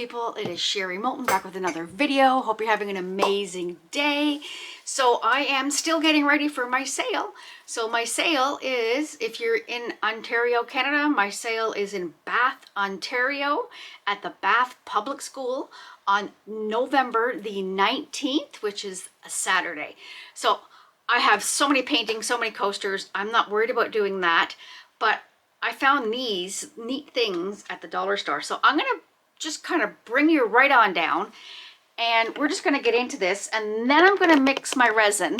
people, it is Sherry Moulton back with another video. Hope you're having an amazing day. So I am still getting ready for my sale. So my sale is, if you're in Ontario, Canada, my sale is in Bath, Ontario at the Bath Public School on November the 19th, which is a Saturday. So I have so many paintings, so many coasters. I'm not worried about doing that, but I found these neat things at the dollar store. So I'm gonna just kind of bring you right on down and we're just gonna get into this, and then I'm gonna mix my resin,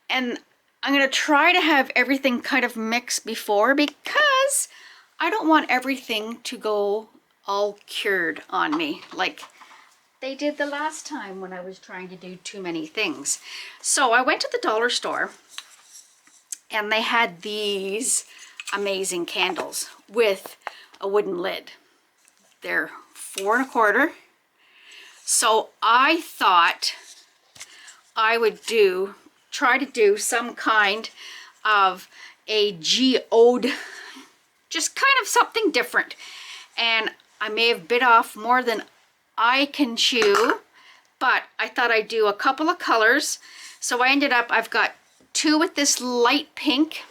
and I'm gonna try to have everything kind of mixed before, because I don't want everything to go all cured on me like they did the last time when I was trying to do too many things. So I went to the dollar store and they had these amazing candles with a wooden lid. They're $4 1/4. So I thought I would try to do some kind of a geode, just kind of something different. And I may have bit off more than I can chew, but I thought I'd do a couple of colors. So I ended up, I've got 2 with this light pink.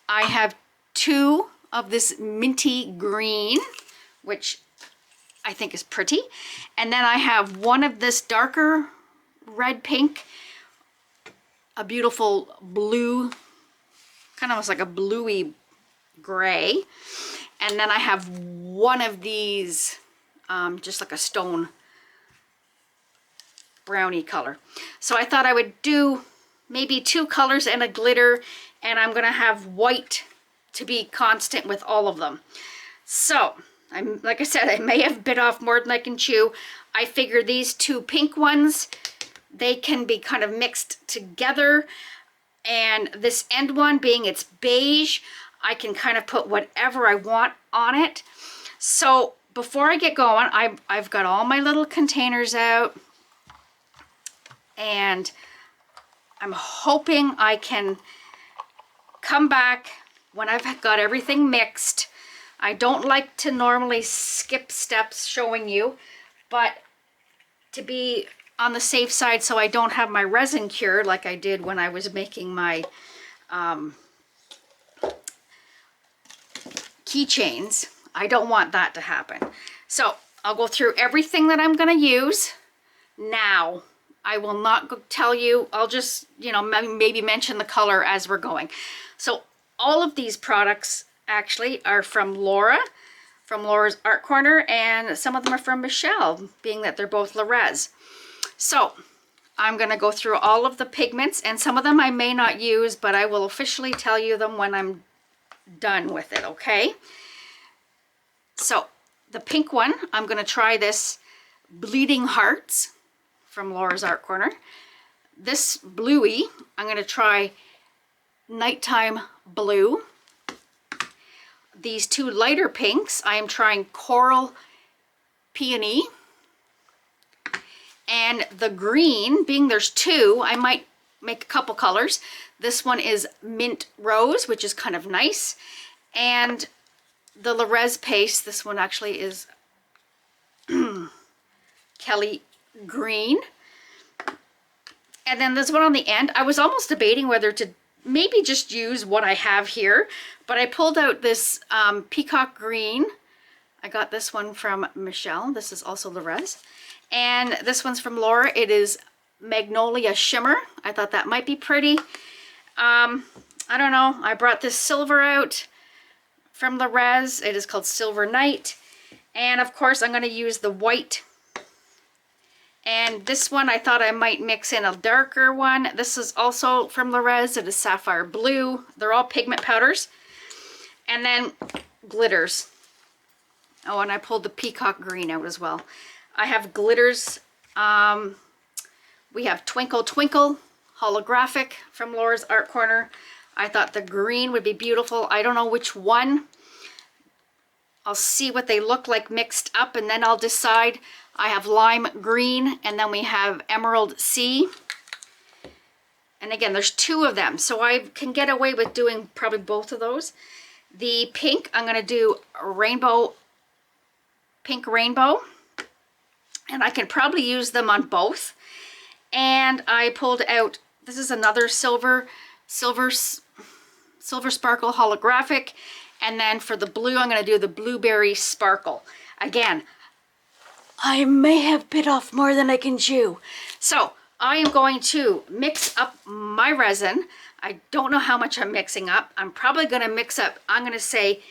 I have 2 of this minty green, which I think is pretty. And then I have 1 of this darker red pink, a beautiful blue, kind of almost like a bluey gray. And then I have 1 of these, just like a stone brownie color. So I thought I would do maybe 2 colors and a glitter, and I'm gonna have white to be constant with all of them. So like I said, I may have bit off more than I can chew. I figure these 2 pink ones, they can be kind of mixed together, and this end one, being it's beige, I can kind of put whatever I want on it. So before I get going, I've got all my little containers out, and I'm hoping I can come back when I've got everything mixed. I don't like to normally skip steps showing you, but to be on the safe side so I don't have my resin cure like I did when I was making my keychains, I don't want that to happen. So I'll go through everything that I'm going to use now. I will not tell you, I'll just, maybe mention the color as we're going. So all of these products actually are from Laura, from Laura's Art Corner, and some of them are from Michelle, being that they're both Rez. So I'm going to go through all of the pigments, and some of them I may not use, but I will officially tell you them when I'm done with it, okay? So the pink one, I'm going to try this Bleeding Hearts from Laura's Art Corner. This bluey, I'm going to try Nighttime Blue. These 2 lighter pinks, I am trying Coral Peony. And the green, being there's 2, I might make a couple colors. This one is Mint Rose, which is kind of nice. And the Rez paste, this one actually is Kelly Green. And then there's one on the end. I was almost debating whether to maybe just use what I have here, but I pulled out this Peacock Green. I got this one from Michelle. This is also Rez. And this one's from Laura. It is Magnolia Shimmer. I thought that might be pretty. I don't know. I brought this silver out from Rez. It is called Silver Night. And of course, I'm going to use the white. And this one, I thought I might mix in a darker one. This is also from Rez. It is Sapphire Blue. They're all pigment powders. And then glitters. Oh, and I pulled the Peacock Green out as well. I have glitters. We have Twinkle Twinkle Holographic from Laura's Art Corner. I thought the green would be beautiful. I don't know which one. I'll see what they look like mixed up, and then I'll decide. I have Lime Green, and then we have Emerald Sea. And again, there's 2 of them, so I can get away with doing probably both of those. The pink, I'm going to do a rainbow, pink rainbow. and I can probably use them on both. And I pulled out, this is another silver sparkle holographic, and then for the blue I'm going to do the blueberry sparkle. Again, I may have bit off more than I can chew. So I am going to mix up my resin. I don't know how much I'm mixing up. I'm probably going to mix up, I'm going to say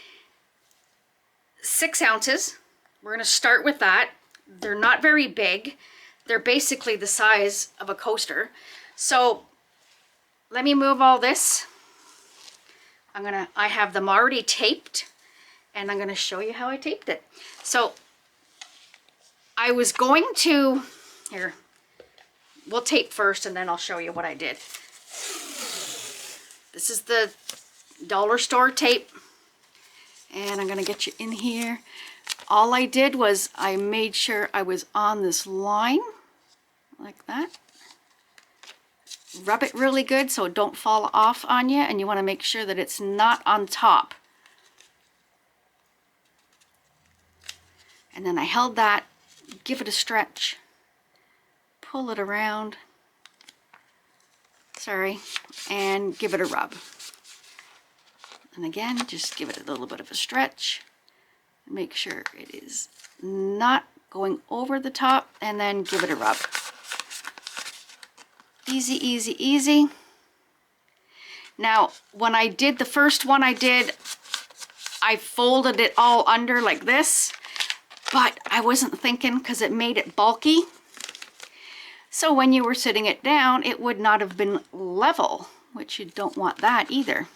6 ounces. We're going to start with that. They're not very big. They're basically the size of a coaster. So let me move all this. I have them already taped, and I'm going to show you how I taped it. So I was going to, here, we'll tape first and then I'll show you what I did. This is the dollar store tape, and I'm going to get you in here. All I did was I made sure I was on this line like that. Rub it really good so it don't fall off on you, and you want to make sure that it's not on top. And then I held that, give it a stretch, pull it around, sorry, and give it a rub. And again, just give it a little bit of a stretch. Make sure it is not going over the top, and then give it a rub. Easy, easy, easy. Now, when I did the first one I folded it all under like this, but I wasn't thinking because it made it bulky. So when you were sitting it down, it would not have been level, which you don't want that either.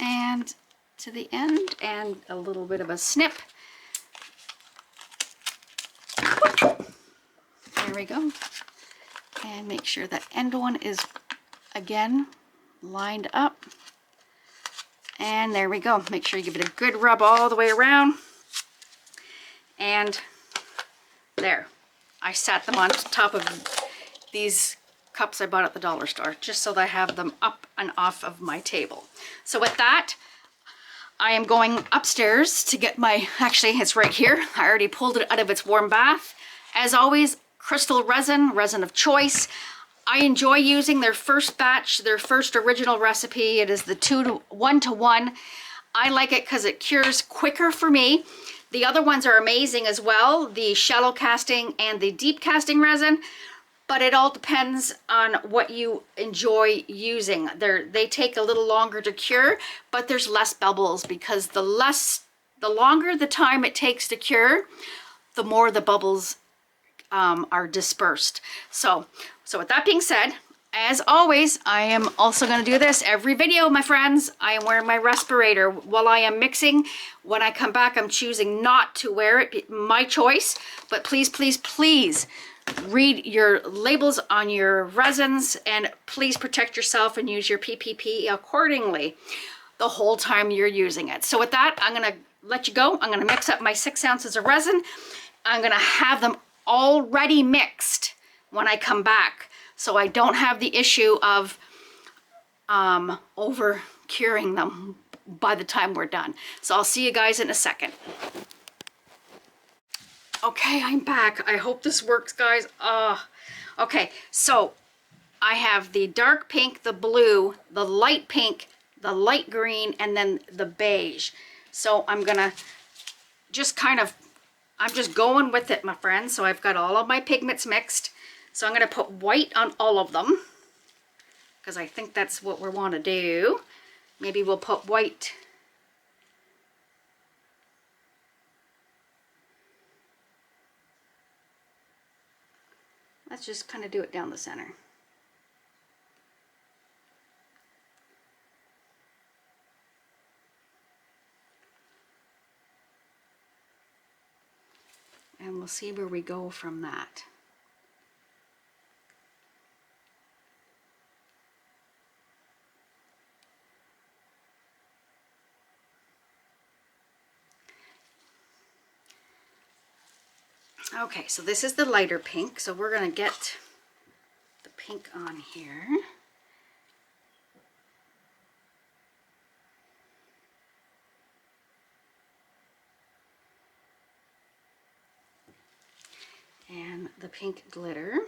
And to the end, and a little bit of a snip. There we go. And make sure that end one is, again, lined up. And there we go. Make sure you give it a good rub all the way around. And there. I sat them on top of these cups I bought at the dollar store, just so that I have them up and off of my table. So with that, I am going upstairs to get my, actually it's right here. I already pulled it out of its warm bath. As always, Krystal Resin, resin of choice. I enjoy using their first batch, their first original recipe. It is the 1:1. I like it because it cures quicker for me. The other ones are amazing as well, the shallow casting and the deep casting resin, but it all depends on what you enjoy using. They take a little longer to cure, but there's less bubbles, because the longer the time it takes to cure, the more the bubbles are dispersed. So with that being said, as always, I am also going to do this every video, my friends. I am wearing my respirator while I am mixing. When I come back, I'm choosing not to wear it, my choice, but please, please, please read your labels on your resins, and please protect yourself and use your PPP accordingly the whole time you're using it. So with that, I'm going to let you go. I'm going to mix up my 6 ounces of resin. I'm going to have them already mixed when I come back, so I don't have the issue of over curing them by the time we're done. So I'll see you guys in a second. Okay, I'm back. I hope this works, guys. Okay, so I have the dark pink, the blue, the light pink, the light green, and then the beige. So I'm gonna just I'm just going with it, my friends. So I've got all of my pigments mixed. So I'm going to put white on all of them, because I think that's what we want to do. Maybe we'll put white. Let's just kind of do it down the center. And we'll see where we go from that. Okay, so this is the lighter pink, so we're going to get the pink on here. pink glitter.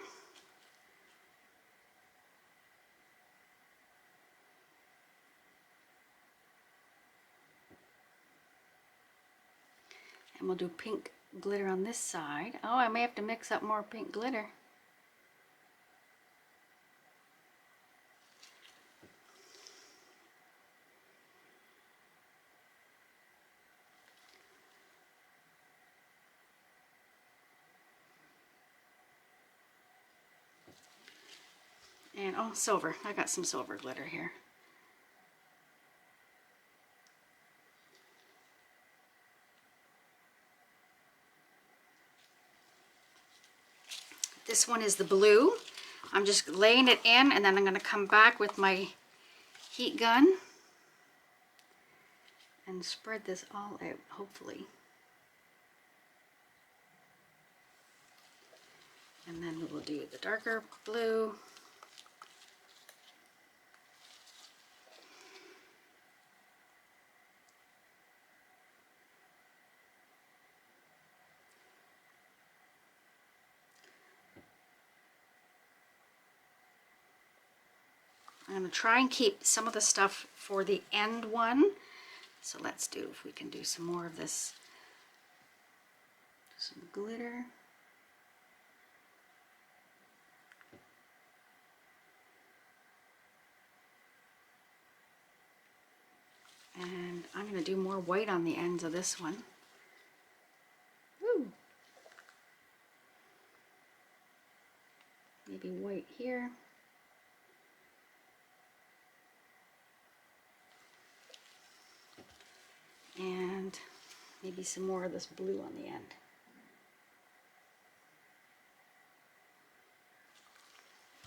And we'll do pink glitter on this side. Oh, I may have to mix up more pink glitter. And oh, silver. I got some silver glitter here. This one is the blue. I'm just laying it in, and then I'm going to come back with my heat gun and spread this all out, hopefully. And then we will do the darker blue. I'm going to try and keep some of the stuff for the end one. So let's do, if we can do some more of this, some glitter. And I'm going to do more white on the ends of this one. Woo! Maybe white here. And maybe some more of this blue on the end.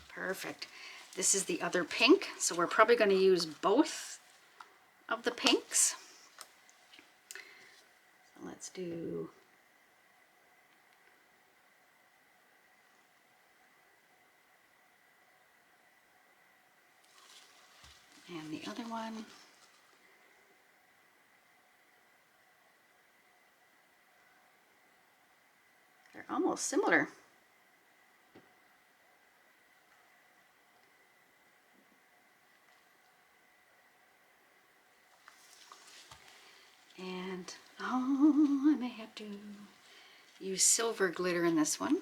Perfect. This is the other pink, so we're probably going to use both of the pinks. So let's do and the other one. They're almost similar. And oh, I may have to use silver glitter in this one.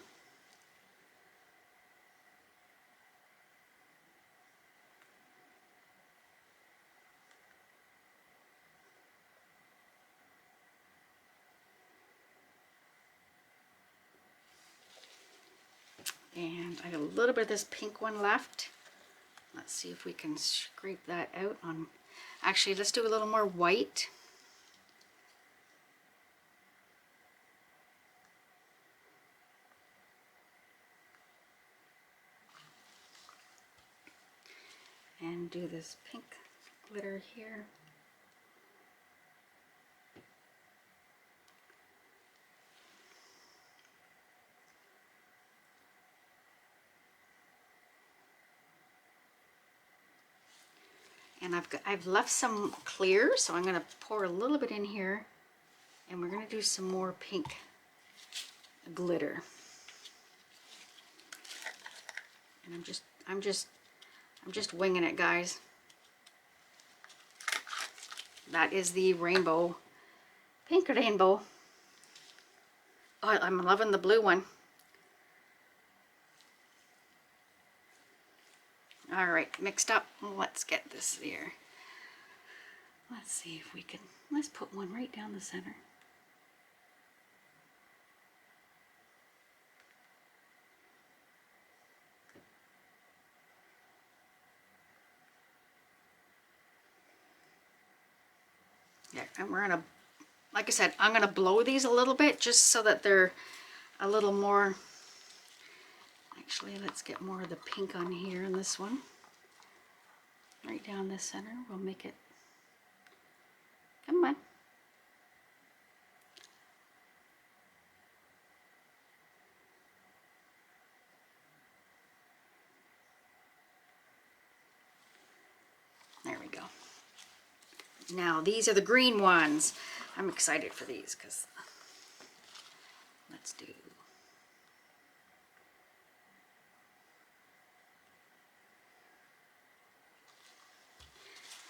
And I got a little bit of this pink one left. Let's see if we can scrape that out on, actually let's do a little more white. And do this pink glitter here. And I've left some clear, so I'm going to pour a little bit in here, and we're going to do some more pink glitter. And I'm just winging it, guys. That is the rainbow, pink rainbow. Oh, I'm loving the blue one. All right, mixed up. Let's get this here. Let's see if we can, let's put one right down the center. Yeah, and we're gonna, like I said, I'm gonna blow these a little bit just so that they're a little more. Actually, let's get more of the pink on here in this one. Right down the center, we'll make it, come on. There we go. Now, these are the green ones. I'm excited for these because let's do.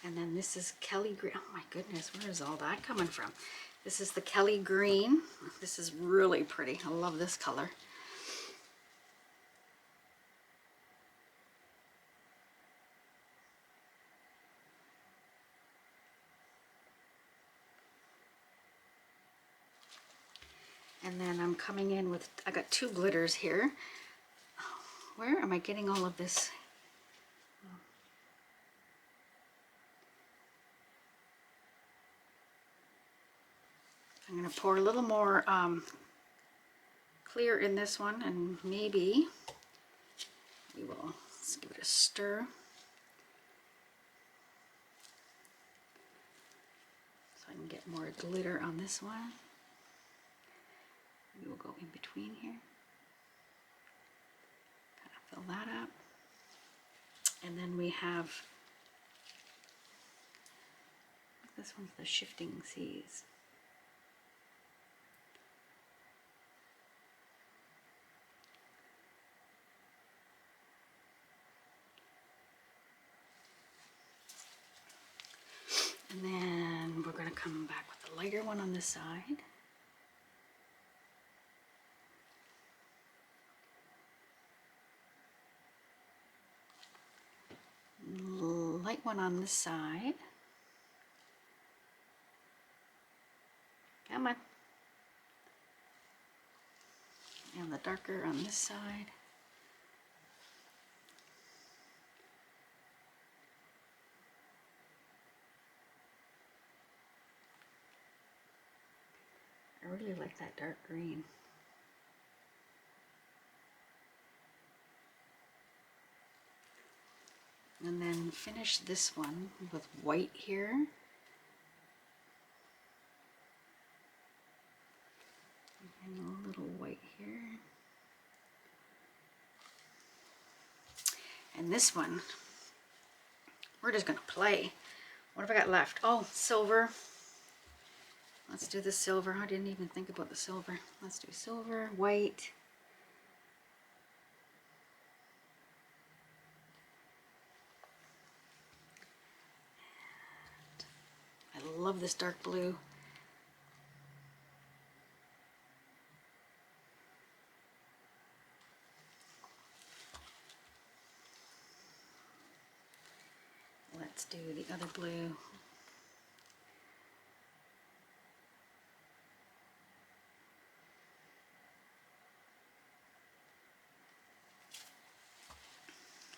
And then this is Kelly Green. Oh my goodness, where is all that coming from? This is the Kelly Green. This is really pretty. I love this color. And then I'm coming in with, I got 2 glitters here. Where am I getting all of this? I'm going to pour a little more clear in this one, and maybe we will, let's give it a stir. So I can get more glitter on this one. We will go in between here. Kind of fill that up. And then we have, this one's the Shifting Seas. And then we're going to come back with the lighter one on this side. Light one on this side. Come on. And the darker on this side. I really like that dark green. And then finish this one with white here. And a little white here. And this one, we're just gonna play. What have I got left? Oh, silver. Let's do the silver. I didn't even think about the silver. Let's do silver, white. I love this dark blue. Let's do the other blue.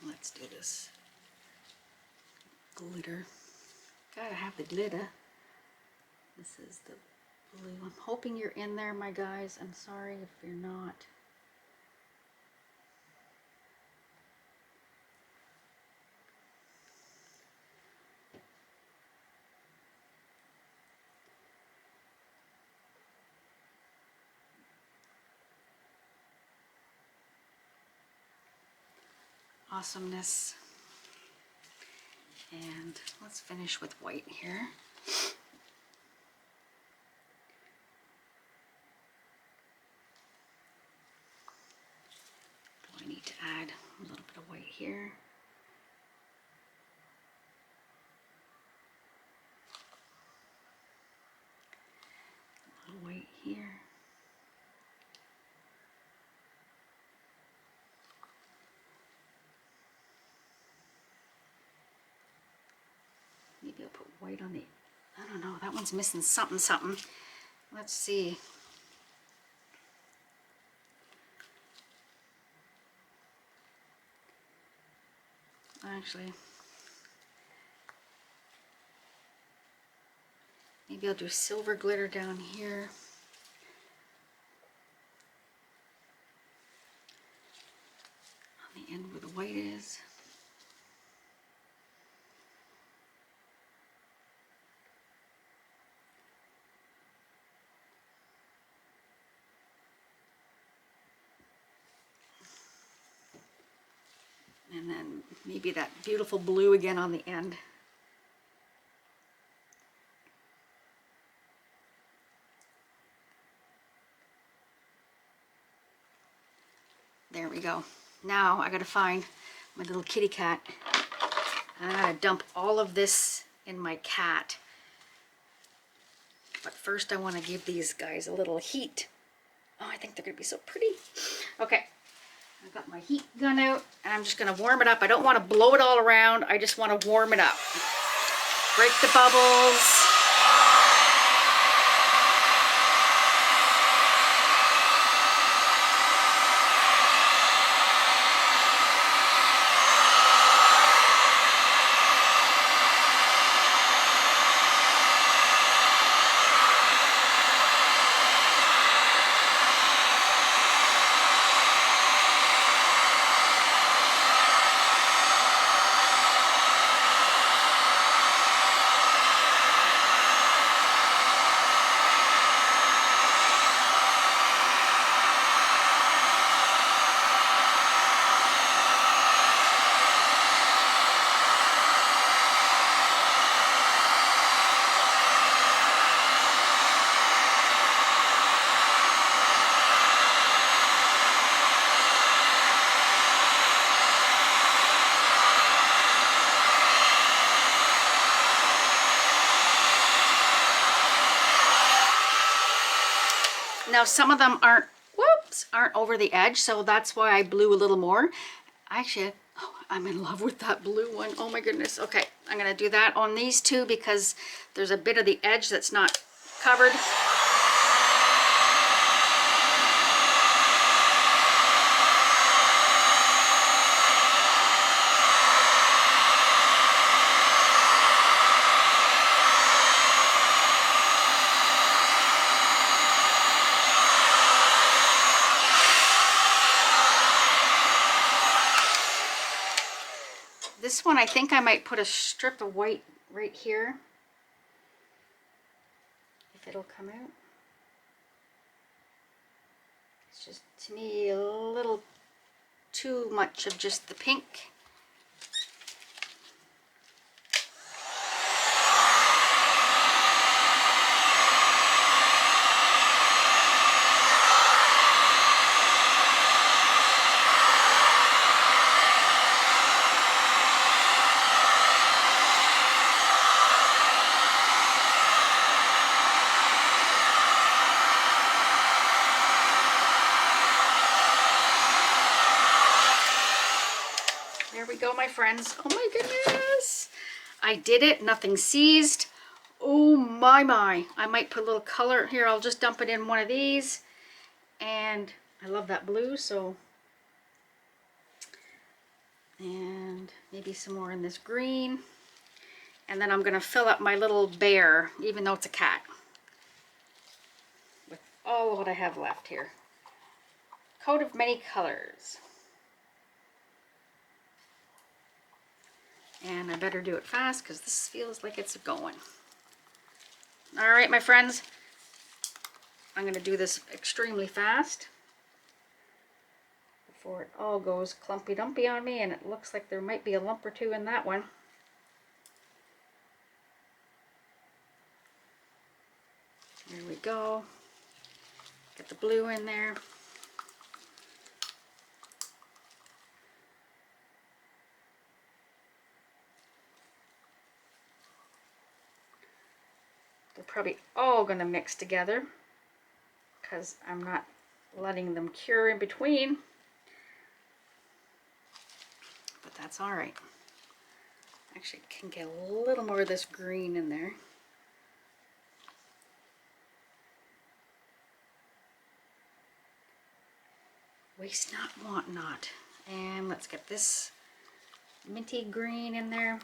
Let's do this glitter. Gotta have the glitter. This is the blue. I'm hoping you're in there, my guys. I'm sorry if you're not. Awesomeness. And let's finish with white here. Do I need to add a little bit of white here? A little white here. Maybe I'll put white on the, I don't know, that one's missing something. Let's see. Actually, maybe I'll do silver glitter down here. On the end where the white is. And then maybe that beautiful blue again on the end. There we go. Now I gotta find my little kitty cat. I gotta dump all of this in my cat. But first I want to give these guys a little heat. Oh, I think they're going to be so pretty. Okay, I've got my heat gun out and I'm just going to warm it up. I don't want to blow it all around. I just want to warm it up. Break the bubbles. Now some of them aren't over the edge, so that's why I blew a little more. Actually, oh, I'm in love with that blue one. Oh my goodness. Okay, I'm gonna do that on these two because there's a bit of the edge that's not covered. This one, I think I might put a strip of white right here, if it'll come out. It's just, to me, a little too much of just the pink. There we go, my friends. Oh my goodness. I did it. Nothing seized. Oh my. I might put a little color here. I'll just dump it in one of these. And I love that blue, so. And maybe some more in this green. And then I'm going to fill up my little bear, even though it's a cat, with all of what I have left here. Coat of many colors. And I better do it fast because this feels like it's going. All right, my friends. I'm going to do this extremely fast before it all goes clumpy dumpy on me, and it looks like there might be a lump or two in that one. There we go. Get the blue in there. They're probably all going to mix together because I'm not letting them cure in between. But that's all right. Actually, can get a little more of this green in there. Waste not, want not. And let's get this minty green in there.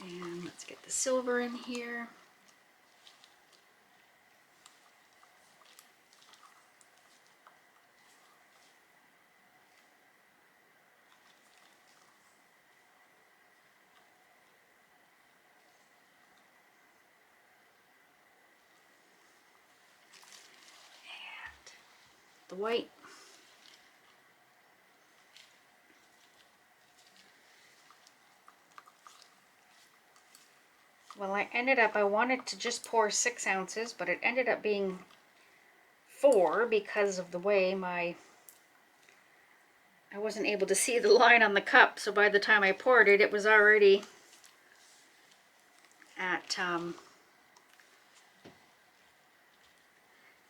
And let's get the silver in here. And the white. Well, I wanted to just pour 6 ounces, but it ended up being 4 because of the way I wasn't able to see the line on the cup, so by the time I poured it, it was already at,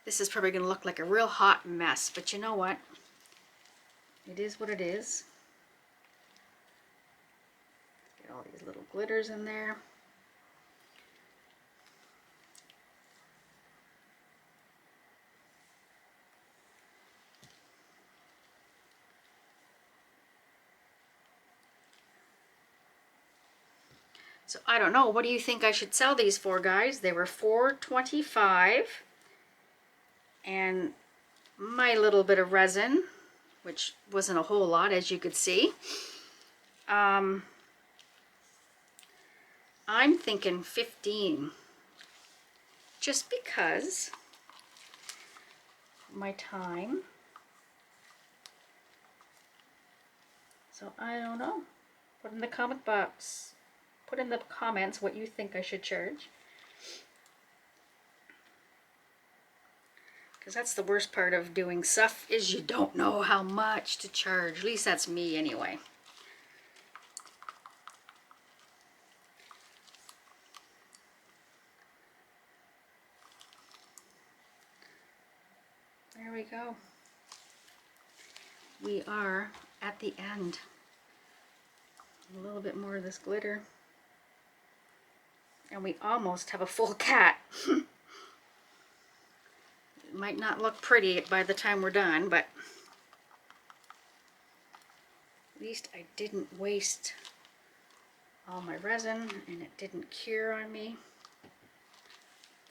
this is probably going to look like a real hot mess, but you know what? It is what it is. Get all these little glitters in there. So I don't know, what do you think I should sell these for, guys? They were $4.25, and my little bit of resin, which wasn't a whole lot, as you could see. I'm thinking 15, just because my time. So I don't know. Put in the comment box. Put in the comments what you think I should charge. Because that's the worst part of doing stuff, is you don't know how much to charge. At least that's me anyway. There we go. We are at the end. A little bit more of this glitter. And we almost have a full cat. It might not look pretty by the time we're done, but at least I didn't waste all my resin and it didn't cure on me.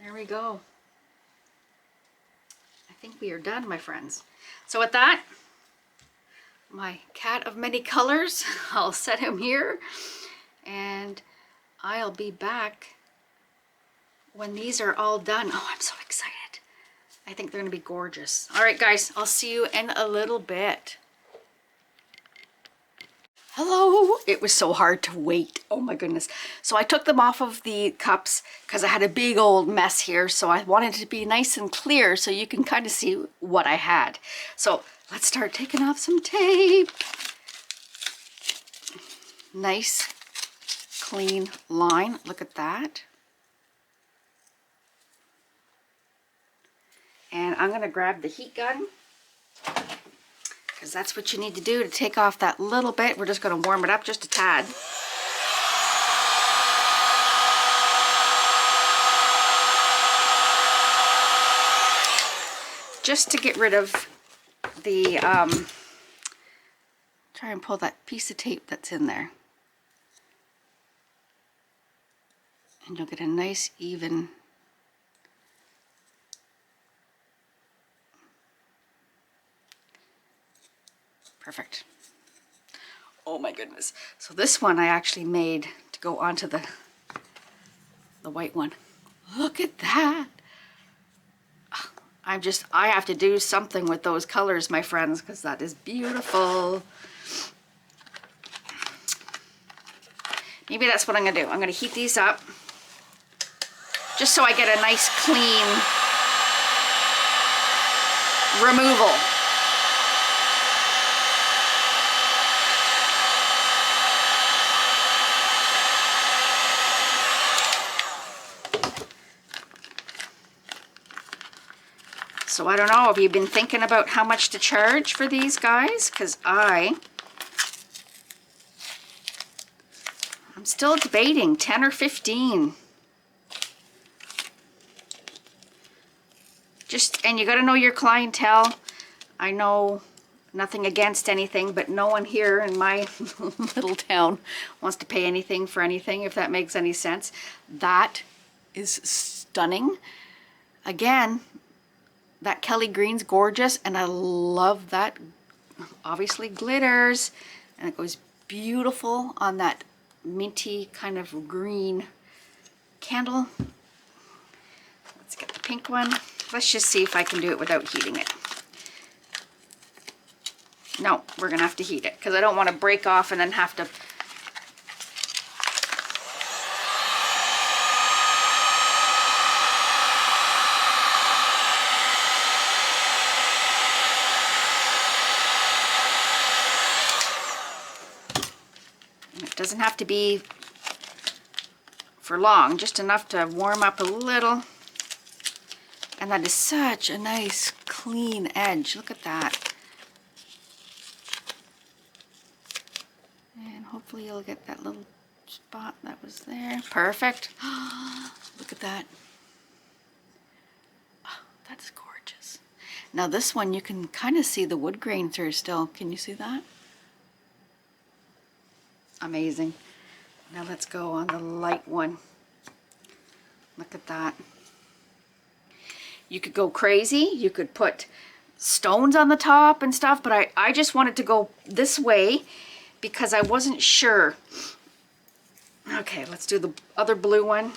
There we go. I think we are done, my friends. So with that, my cat of many colors, I'll set him here, and I'll be back when these are all done. Oh, I'm so excited. I think they're going to be gorgeous. All right, guys, I'll see you in a little bit. Hello. It was so hard to wait. Oh my goodness. So I took them off of the cups because I had a big old mess here. So I wanted it to be nice and clear so you can kind of see what I had. So let's start taking off some tape. Nice, clean line. Look at that. And I'm going to grab the heat gun, because that's what you need to do to take off that little bit. We're just going to warm it up just a tad. Just to get rid of the, try and pull that piece of tape that's in there. And you'll get a nice even perfect. Oh my goodness. So this one I actually made to go onto the white one. Look at that. I have to do something with those colors, my friends, because that is beautiful. Maybe that's what I'm going to do. I'm going to heat these up just so I get a nice clean removal. So I don't know, have you been thinking about how much to charge for these guys? Because I'm still debating 10 or 15. And you got to know your clientele. I know nothing against anything, but no one here in my little town wants to pay anything for anything, if that makes any sense. That is stunning. Again, that Kelly green's gorgeous, and I love that. Obviously glitters, and it goes beautiful on that minty kind of green candle. Let's get the pink one. Let's just see if I can do it without heating it. No, we're gonna have to heat it because I don't want to break off and then have to Doesn't have to be for long, just enough to warm up a little. And that is such a nice clean edge. Look at that. And hopefully you'll get that little spot that was there. Perfect. Look at that. Oh, that's gorgeous. Now this one you can kind of see the wood grain through still. Can you see that? Amazing. Now let's go on the light one. Look at that. You could go crazy. You could put stones on the top and stuff, but I just wanted to go this way because I wasn't sure. Okay, let's do the other blue one.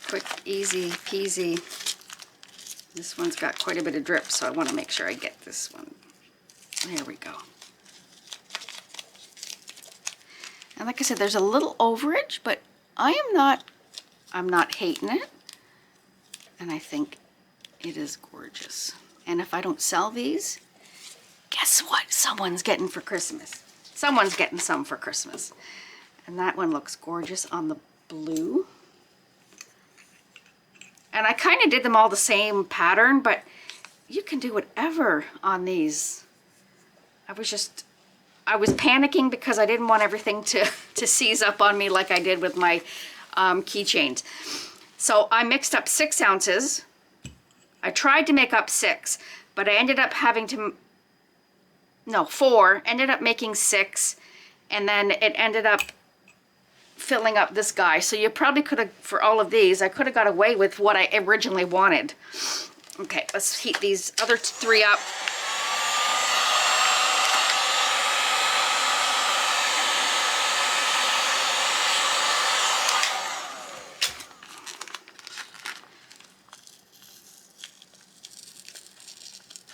Quick, easy peasy. This one's got quite a bit of drip, so I want to make sure I get this one. There we go. And like I said, there's a little overage, but I'm not hating it. And I think it is gorgeous. And if I don't sell these, guess what someone's getting for Christmas? Someone's getting some for Christmas. And that one looks gorgeous on the blue. And I kind of did them all the same pattern, but you can do whatever on these. I was panicking because I didn't want everything to seize up on me like I did with my keychains. So I mixed up 6 ounces. I tried to make up 6, but I ended up having to, no, 4, ended up making 6, and then it ended up filling up this guy. So you probably could have, for all of these, I could have got away with what I originally wanted. Okay, let's heat these other 3 up.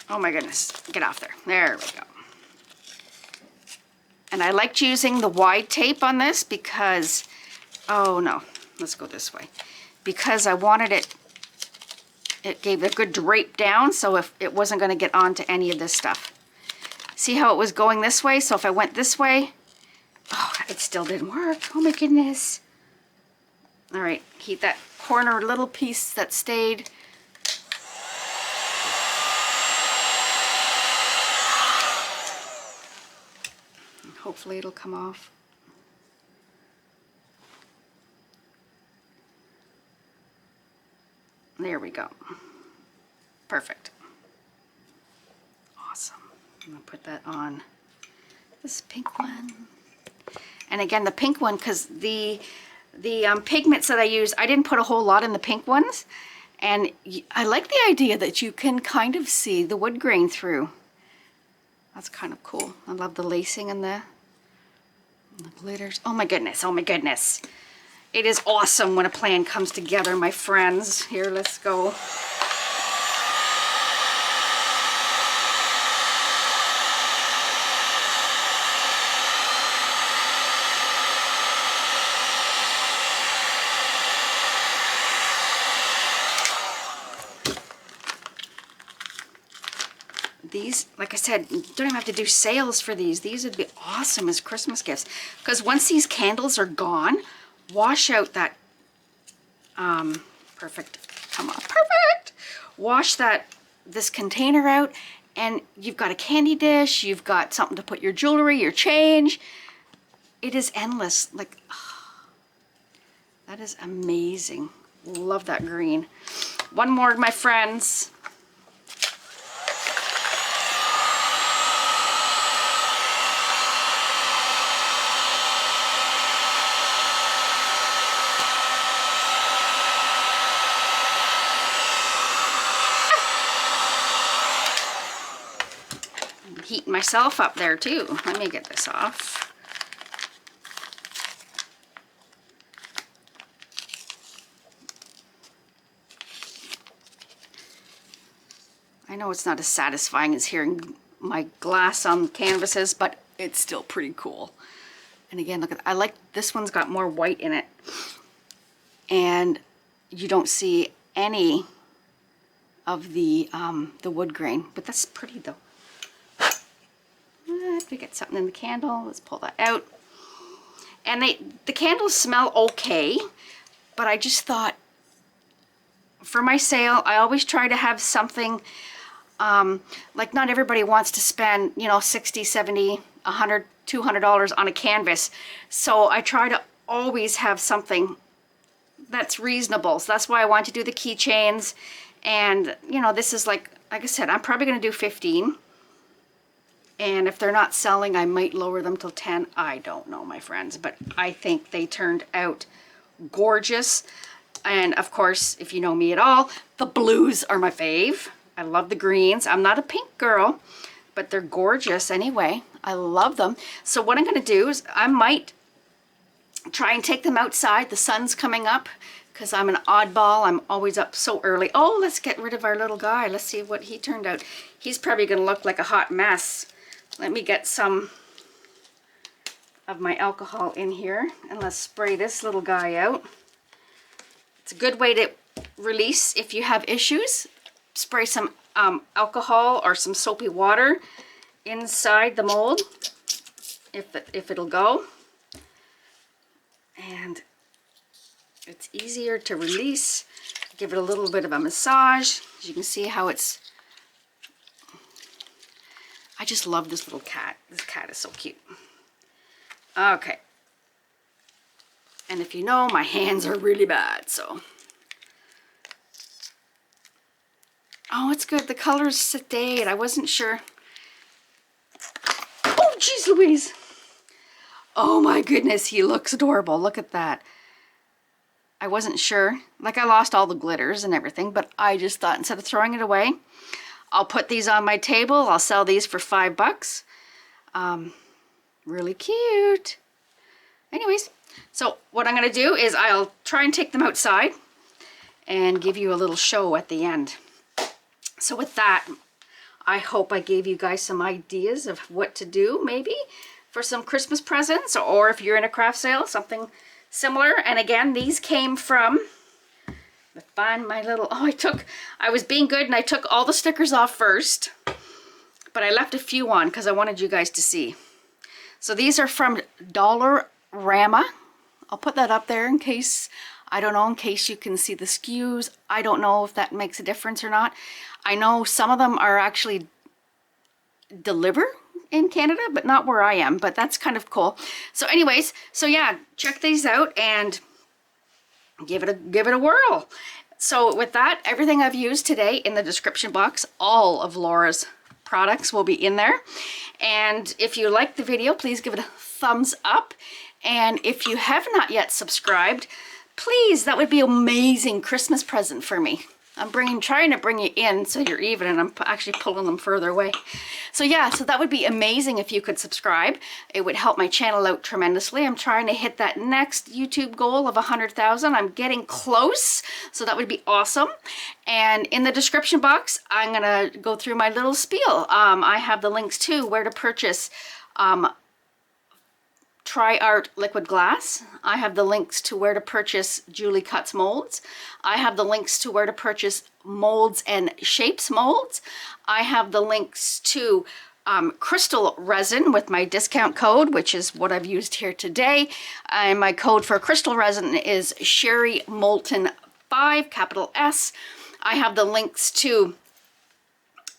Oh my goodness, get off there. There we go. And I liked using the wide tape on this because, oh no, let's go this way. Because I wanted it gave a good drape down, so if it wasn't going to get onto any of this stuff. See how it was going this way? So if I went this way, oh, it still didn't work. Oh my goodness. All right, heat that corner little piece that stayed. Hopefully it'll come off. There we go. Perfect. Awesome. I'm gonna put that on this pink one. And again, the pink one, because the pigments that I use, I didn't put a whole lot in the pink ones. And I like the idea that you can kind of see the wood grain through. That's kind of cool. I love the lacing and the glitters. Oh my goodness, oh my goodness. It is awesome when a plan comes together, my friends. Here, let's go. These, like I said, you don't even have to do sales for these. These would be awesome as Christmas gifts. Because once these candles are gone, wash out that, perfect, come on, perfect. Wash this container out, and you've got a candy dish, you've got something to put your jewelry, your change. It is endless. Like, oh, that is amazing. Love that green. One more, my friends. Heating myself up there too. Let me get this off. I know it's not as satisfying as hearing my glass on canvases, but it's still pretty cool. And again, look at, I like, this one's got more white in it. And you don't see any of the wood grain, but that's pretty though. If we get something in the candle, let's pull that out. And the candles smell okay, but I just thought for my sale, I always try to have something, like not everybody wants to spend, you know, $60, $70, $100, $200 on a canvas. So I try to always have something that's reasonable. So that's why I want to do the keychains. And, you know, this is like I said, I'm probably going to do 15. And if they're not selling, I might lower them till 10. I don't know, my friends, but I think they turned out gorgeous. And of course, if you know me at all, the blues are my fave. I love the greens. I'm not a pink girl, but they're gorgeous anyway. I love them. So what I'm going to do is I might try and take them outside. The sun's coming up because I'm an oddball. I'm always up so early. Oh, let's get rid of our little guy. Let's see what he turned out. He's probably going to look like a hot mess. Let me get some of my alcohol in here and let's spray this little guy out. It's a good way to release if you have issues. Spray some alcohol or some soapy water inside the mold if it'll go. And it's easier to release. Give it a little bit of a massage. As you can see how it's, I just love this little cat. This cat is so cute. Okay. And if you know, my hands are really bad, so. Oh, it's good. The colors stayed. I wasn't sure. Oh, geez Louise. Oh my goodness, he looks adorable. Look at that. I wasn't sure. Like, I lost all the glitters and everything, but I just thought instead of throwing it away, I'll put these on my table. I'll sell these for $5. Really cute. Anyways, so what I'm going to do is I'll try and take them outside and give you a little show at the end. So with that, I hope I gave you guys some ideas of what to do maybe for some Christmas presents, or if you're in a craft sale, something similar. And again, these came from, find my little, I was being good and I took all the stickers off first, but I left a few on because I wanted you guys to see. So these are from Dollarama. I'll put that up there in case, I don't know, in case you can see the SKUs. I don't know if that makes a difference or not. I know some of them are actually deliver in Canada, but not where I am, but that's kind of cool. So anyways, so yeah, check these out and give it a whirl. So with that, everything I've used today in the description box, all of Laura's products will be in there. And if you like the video, please give it a thumbs up. And if you have not yet subscribed, please, that would be an amazing Christmas present for me. I'm trying to bring you in so you're even, and I'm actually pulling them further away. So yeah, so that would be amazing if you could subscribe. It would help my channel out tremendously. I'm trying to hit that next YouTube goal of 100,000. I'm getting close, so that would be awesome. And in the description box, I'm gonna go through my little spiel. I have the links to where to purchase TriArt liquid glass. I have the links to where to purchase Julie Cuts molds. I have the links to where to purchase molds and shapes molds. I have the links to Krystal Resin with my discount code, which is what I've used here today. And my code for Krystal Resin is Sherry Moulton 5, capital S. I have the links to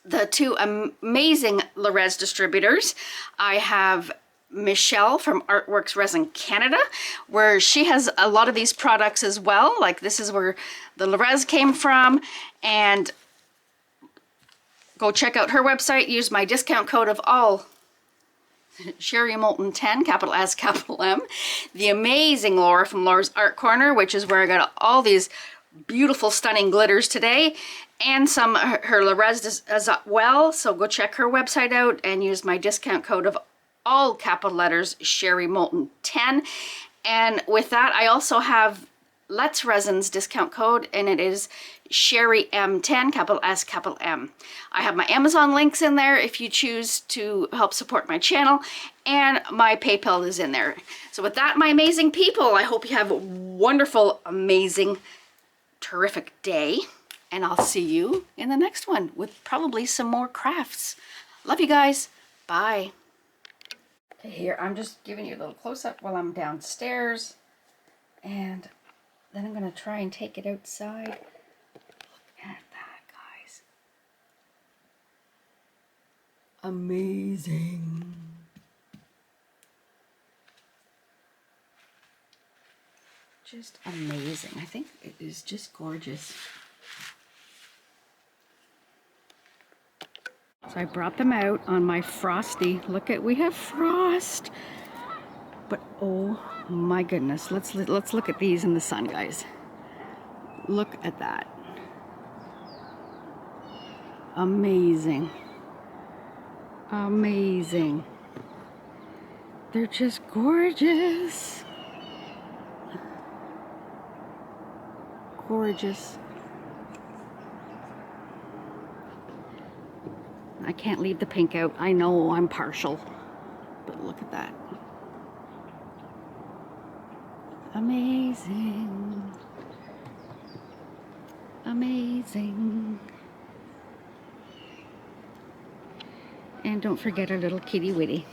the two amazing Rez distributors. I have Michelle from Artworks Resin Canada, where she has a lot of these products as well. Like, this is where the Rez came from. And go check out her website. Use my discount code of all, Sherry Moulton 10, capital S, capital M. The amazing Laura from Laura's Art Corner, which is where I got all these beautiful, stunning glitters today. And some her Rez as well. So go check her website out and use my discount code of all capital letters, Sherry Moulton 10. And with that, I also have Let's Resin's discount code, and it is Sherry M10, capital S, capital M. I have my Amazon links in there if you choose to help support my channel, and my PayPal is in there. So with that, my amazing people, I hope you have a wonderful, amazing, terrific day, and I'll see you in the next one with probably some more crafts. Love you guys. Bye. Okay, here, I'm just giving you a little close-up while I'm downstairs, and then I'm going to try and take it outside. Look at that, guys. Amazing. Just amazing. I think it is just gorgeous. So I brought them out on my frosty. Look at, we have frost. But oh my goodness, let's look at these in the sun, guys. Look at that. Amazing. Amazing. They're just gorgeous. Gorgeous. I can't leave the pink out. I know I'm partial, but look at that. Amazing. Amazing. And don't forget our little kitty witty.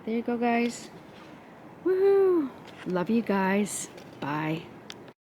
There you go, guys. Woohoo! Love you guys. Bye.